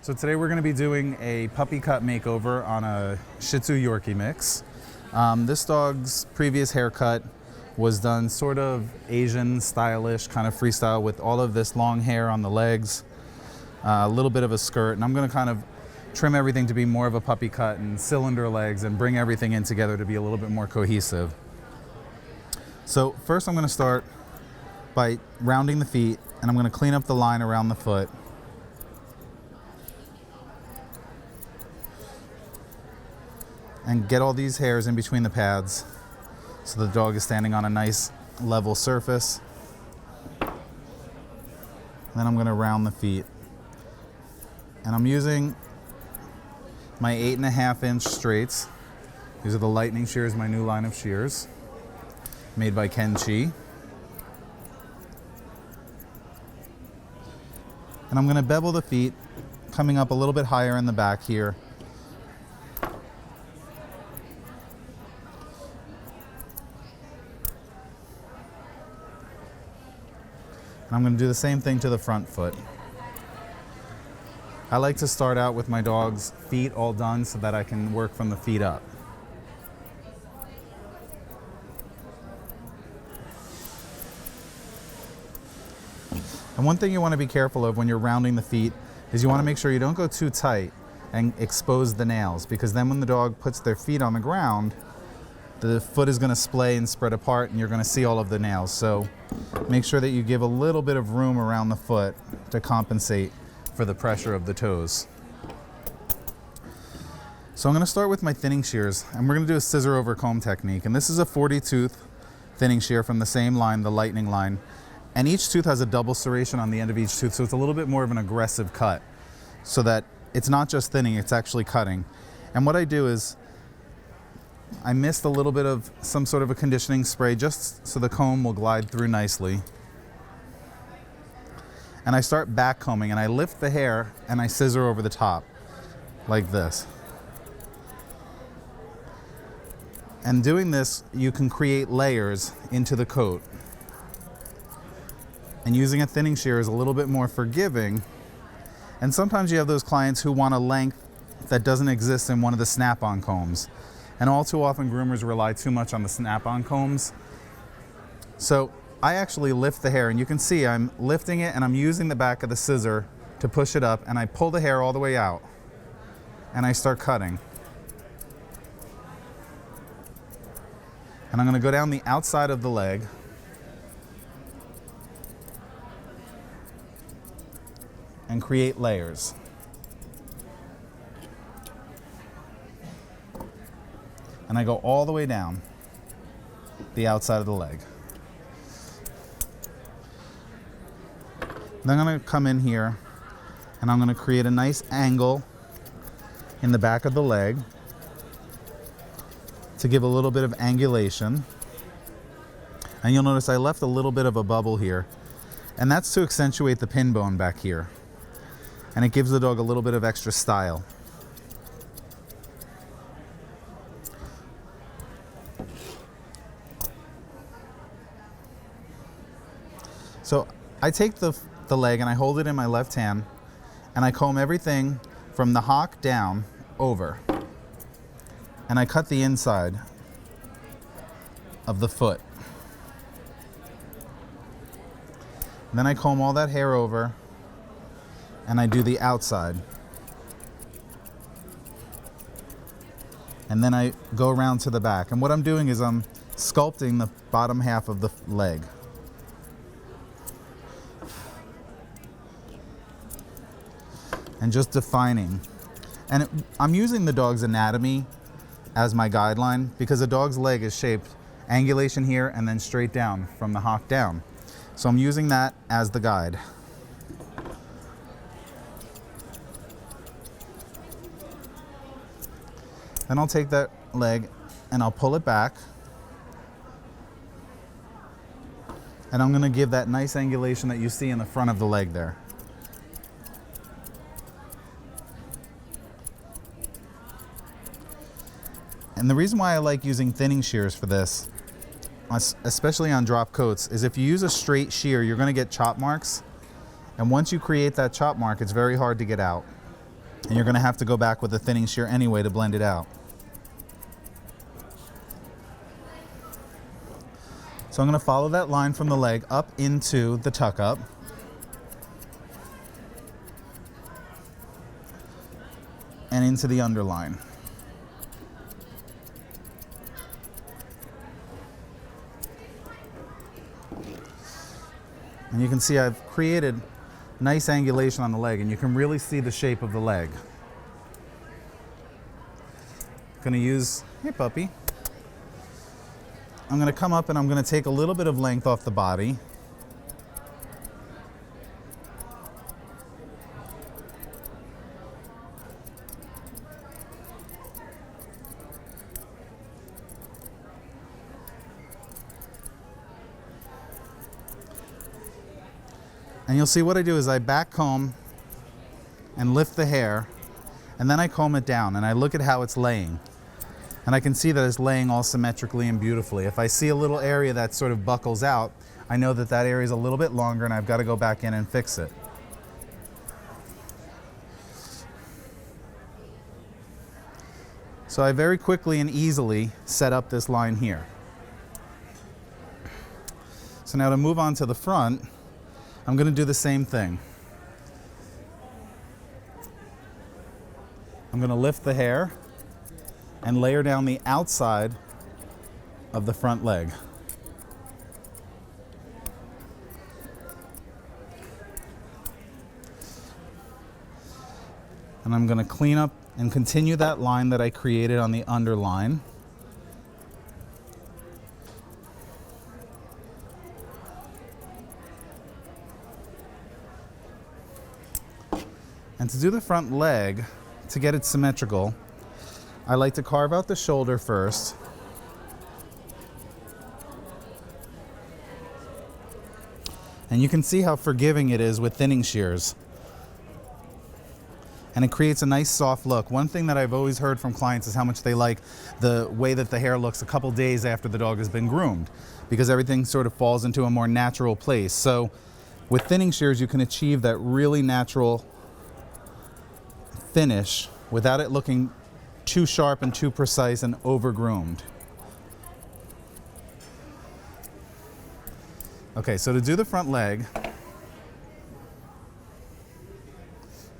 So today we're going to be doing a puppy cut makeover on a Shih Tzu Yorkie mix. This dog's previous haircut was done sort of Asian stylish, kind of freestyle with all of this long hair on the legs, a little bit of a skirt, and I'm going to kind of trim everything to be more of a puppy cut and cylinder legs and bring everything in together to be a little bit more cohesive. So first I'm going to start by rounding the feet, and I'm going to clean up the line around the foot. And get all these hairs in between the pads so the dog is standing on a nice level surface. Then I'm going to round the feet. And I'm using my 8.5-inch straights. These are the Lightning shears, my new line of shears, made by Kenchii. And I'm going to bevel the feet, coming up a little bit higher in the back here. I'm going to do the same thing to the front foot. I like to start out with my dog's feet all done so that I can work from the feet up. And one thing you want to be careful of when you're rounding the feet is you want to make sure you don't go too tight and expose the nails, because then when the dog puts their feet on the ground, the foot is going to splay and spread apart and you're going to see all of the nails. So make sure that you give a little bit of room around the foot to compensate for the pressure of the toes. So I'm going to start with my thinning shears, and we're going to do a scissor over comb technique. And this is a 40 tooth thinning shear from the same line, the Lightning line. And each tooth has a double serration on the end of each tooth, so it's a little bit more of an aggressive cut, so that it's not just thinning, it's actually cutting. And what I do is I mist a little bit of some sort of a conditioning spray just so the comb will glide through nicely. And I start back combing, and I lift the hair and I scissor over the top like this. And doing this, you can create layers into the coat. And using a thinning shear is a little bit more forgiving. And sometimes you have those clients who want a length that doesn't exist in one of the snap-on combs. And all too often groomers rely too much on the snap-on combs. So I actually lift the hair, and you can see I'm lifting it and I'm using the back of the scissor to push it up, and I pull the hair all the way out and I start cutting. And I'm going to go down the outside of the leg and create layers. And I go all the way down the outside of the leg. Then I'm going to come in here and I'm going to create a nice angle in the back of the leg to give a little bit of angulation. And you'll notice I left a little bit of a bubble here, and that's to accentuate the pin bone back here. And it gives the dog a little bit of extra style. So I take the leg and I hold it in my left hand, and I comb everything from the hock down over. And I cut the inside of the foot. And then I comb all that hair over, and I do the outside. And then I go around to the back. And what I'm doing is I'm sculpting the bottom half of the leg. And just defining. And I'm using the dog's anatomy as my guideline, because a dog's leg is shaped angulation here and then straight down from the hock down. So I'm using that as the guide. Then I'll take that leg and I'll pull it back. And I'm going to give that nice angulation that you see in the front of the leg there. And the reason why I like using thinning shears for this especially on drop coats, is if you use a straight shear, you're going to get chop marks. And once you create that chop mark, it's very hard to get out. And you're gonna have to go back with a thinning shear anyway to blend it out. So I'm gonna follow that line from the leg up into the tuck up. And into the underline. And you can see I've created nice angulation on the leg, and you can really see the shape of the leg. Gonna use, hey puppy. I'm gonna come up and I'm gonna take a little bit of length off the body. And you'll see what I do is I back comb and lift the hair, and then I comb it down and I look at how it's laying. And I can see that it's laying all symmetrically and beautifully. If I see a little area that sort of buckles out, I know that that area is a little bit longer and I've got to go back in and fix it. So I very quickly and easily set up this line here. So now to move on to the front, I'm going to do the same thing. I'm going to lift the hair and layer down the outside of the front leg. And I'm going to clean up and continue that line that I created on the underline. And to do the front leg, to get it symmetrical, I like to carve out the shoulder first. And you can see how forgiving it is with thinning shears. And it creates a nice soft look. One thing that I've always heard from clients is how much they like the way that the hair looks a couple days after the dog has been groomed, because everything sort of falls into a more natural place. So with thinning shears, you can achieve that really natural finish without it looking too sharp and too precise and over-groomed. Okay, so to do the front leg,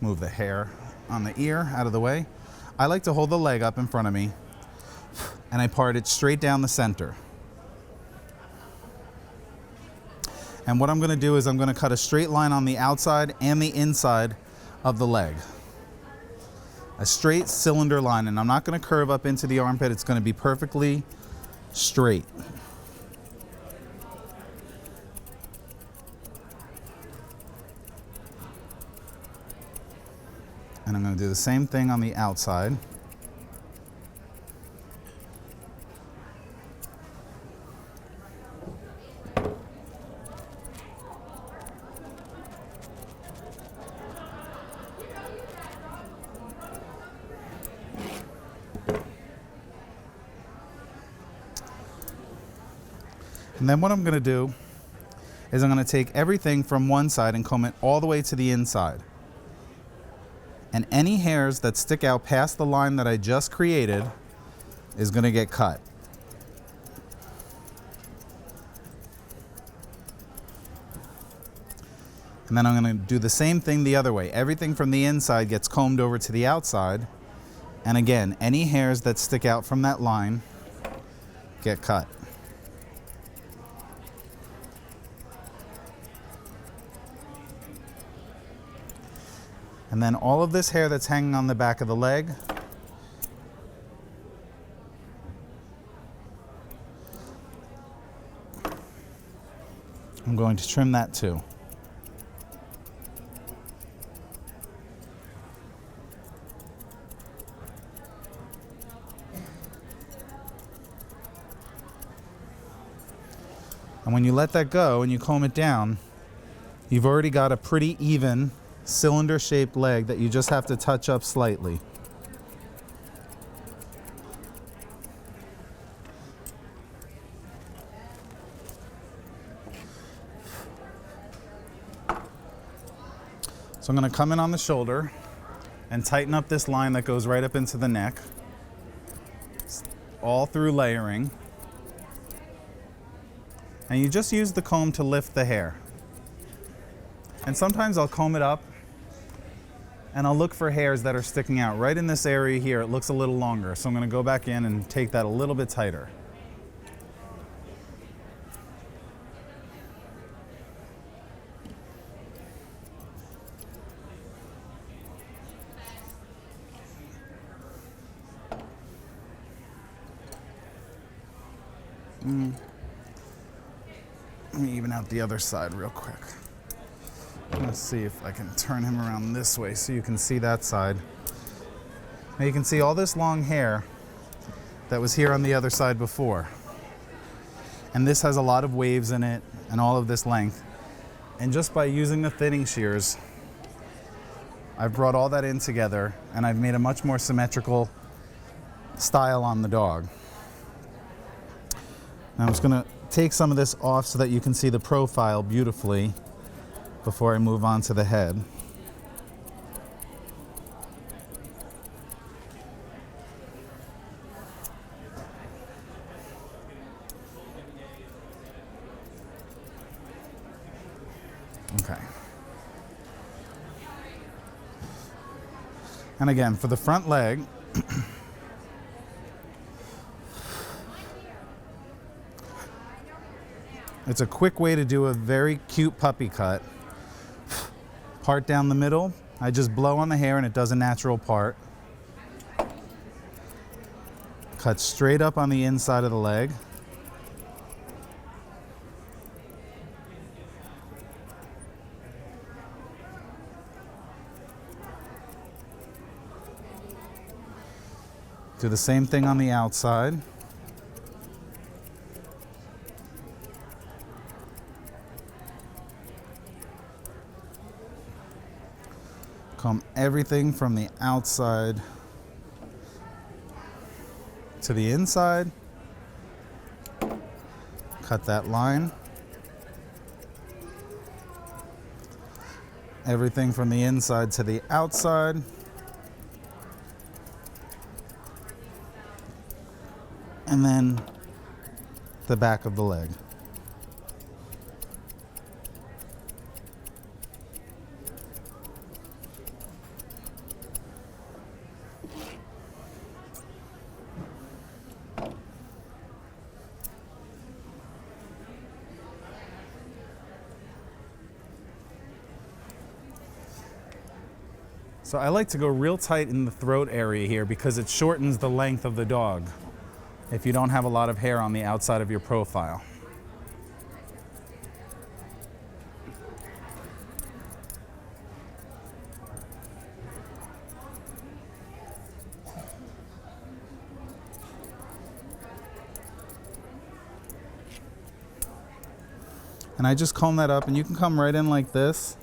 move the hair on the ear out of the way. I like to hold the leg up in front of me and I part it straight down the center. And what I'm going to do is I'm going to cut a straight line on the outside and the inside of the leg. A straight cylinder line, and I'm not going to curve up into the armpit. It's going to be perfectly straight. And I'm going to do the same thing on the outside. And then what I'm going to do is I'm going to take everything from one side and comb it all the way to the inside. And any hairs that stick out past the line that I just created is going to get cut. And then I'm going to do the same thing the other way. Everything from the inside gets combed over to the outside. And again, any hairs that stick out from that line get cut. And then all of this hair that's hanging on the back of the leg, I'm going to trim that too. And when you let that go and you comb it down, you've already got a pretty even cylinder-shaped leg that you just have to touch up slightly. So I'm going to come in on the shoulder and tighten up this line that goes right up into the neck, all through layering. And you just use the comb to lift the hair. And sometimes I'll comb it up and I'll look for hairs that are sticking out. Right in this area here, it looks a little longer. So I'm gonna go back in and take that a little bit tighter. Let me even out the other side real quick. Let's see if I can turn him around this way so you can see that side. Now you can see all this long hair that was here on the other side before. And this has a lot of waves in it and all of this length. And just by using the thinning shears, I've brought all that in together and I've made a much more symmetrical style on the dog. Now I'm just gonna take some of this off so that you can see the profile beautifully before I move on to the head. Okay. And again, for the front leg, it's a quick way to do a very cute puppy cut. Part down the middle, I just blow on the hair and it does a natural part. Cut straight up on the inside of the leg. Do the same thing on the outside. Comb everything from the outside to the inside. Cut that line. Everything from the inside to the outside. And then the back of the leg. So I like to go real tight in the throat area here because it shortens the length of the dog if you don't have a lot of hair on the outside of your profile. And I just comb that up, and you can come right in like this.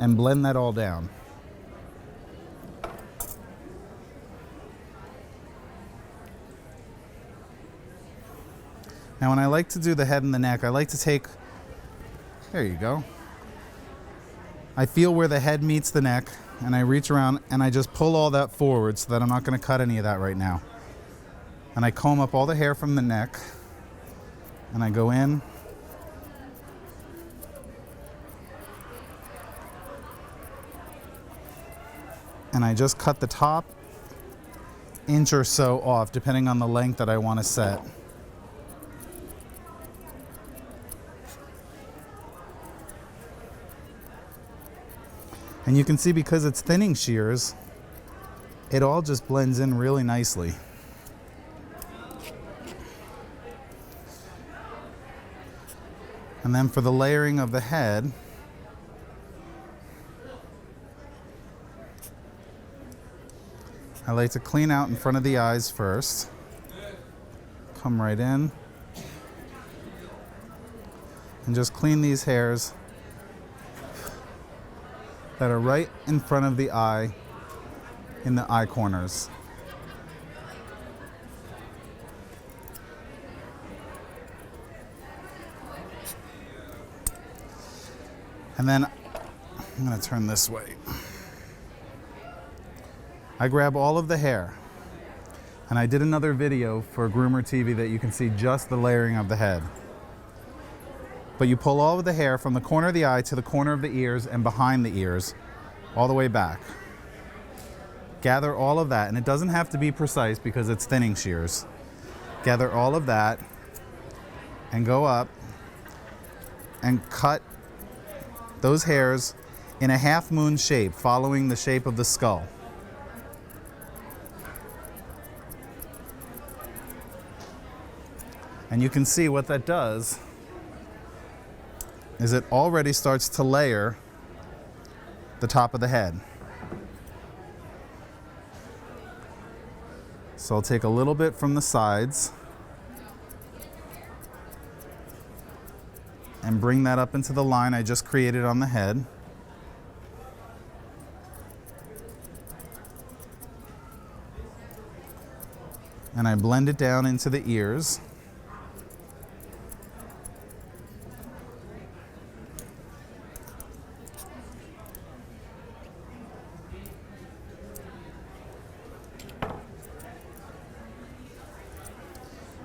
And blend that all down. Now when I like to do the head and the neck, I like to take, there you go. I feel where the head meets the neck, and I reach around and I just pull all that forward so that I'm not gonna cut any of that right now. And I comb up all the hair from the neck, and I go in. And I just cut the top inch or so off, depending on the length that I want to set. And you can see, because it's thinning shears, it all just blends in really nicely. And then for the layering of the head, I like to clean out in front of the eyes first. Come right in. And just clean these hairs that are right in front of the eye, in the eye corners. And then I'm gonna turn this way. I grab all of the hair. And I did another video for GroomerTV that you can see just the layering of the head. But you pull all of the hair from the corner of the eye to the corner of the ears and behind the ears, all the way back. Gather all of that, and it doesn't have to be precise because it's thinning shears. Gather all of that and go up and cut those hairs in a half moon shape, following the shape of the skull. And you can see what that does is it already starts to layer the top of the head. So I'll take a little bit from the sides and bring that up into the line I just created on the head. And I blend it down into the ears.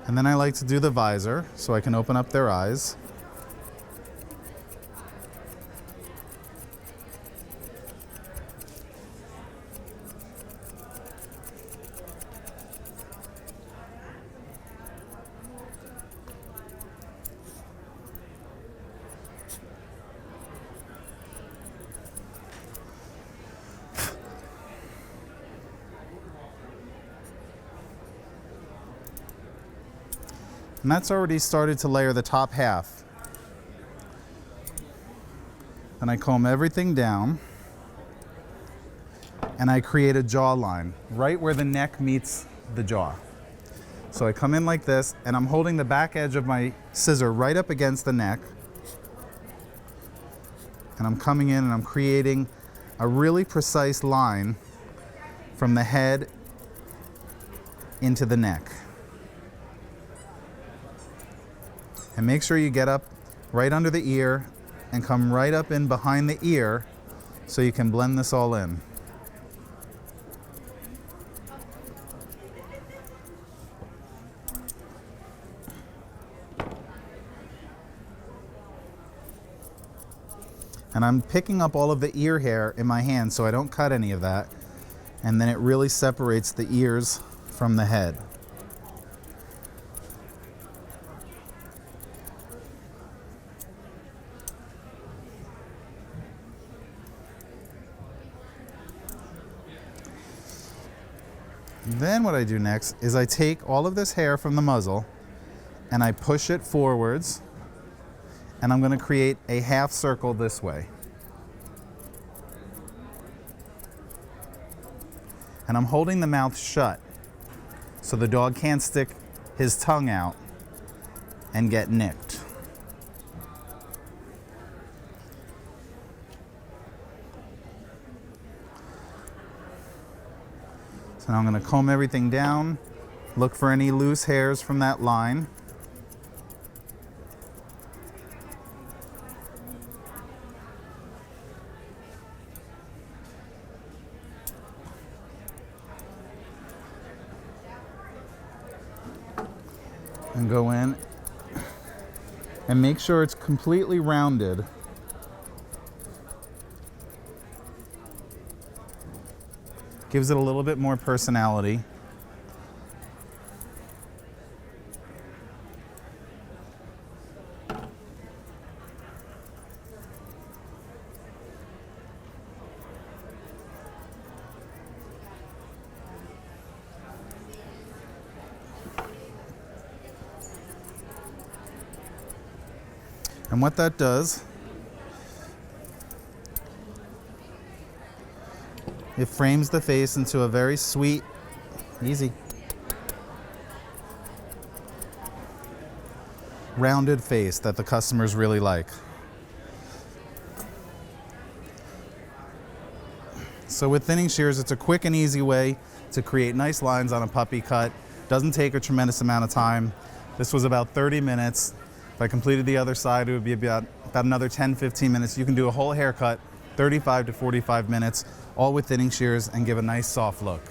And then I like to do the visor so I can open up their eyes. And that's already started to layer the top half. Then I comb everything down and I create a jawline right where the neck meets the jaw. So I come in like this and I'm holding the back edge of my scissor right up against the neck. And I'm coming in and I'm creating a really precise line from the head into the neck. And make sure you get up right under the ear and come right up in behind the ear so you can blend this all in. And I'm picking up all of the ear hair in my hand so I don't cut any of that. And then it really separates the ears from the head. Then what I do next is I take all of this hair from the muzzle and I push it forwards, and I'm going to create a half circle this way. And I'm holding the mouth shut so the dog can't stick his tongue out and get nicked. So now I'm going to comb everything down, look for any loose hairs from that line. And go in and make sure it's completely rounded. Gives it a little bit more personality. And what that does, it frames the face into a very sweet, easy, rounded face that the customers really like. So with thinning shears, it's a quick and easy way to create nice lines on a puppy cut. Doesn't take a tremendous amount of time. This was about 30 minutes. If I completed the other side, it would be about about another 10-15 minutes. You can do a whole haircut, 35 to 45 minutes, all with thinning shears, and give a nice soft look.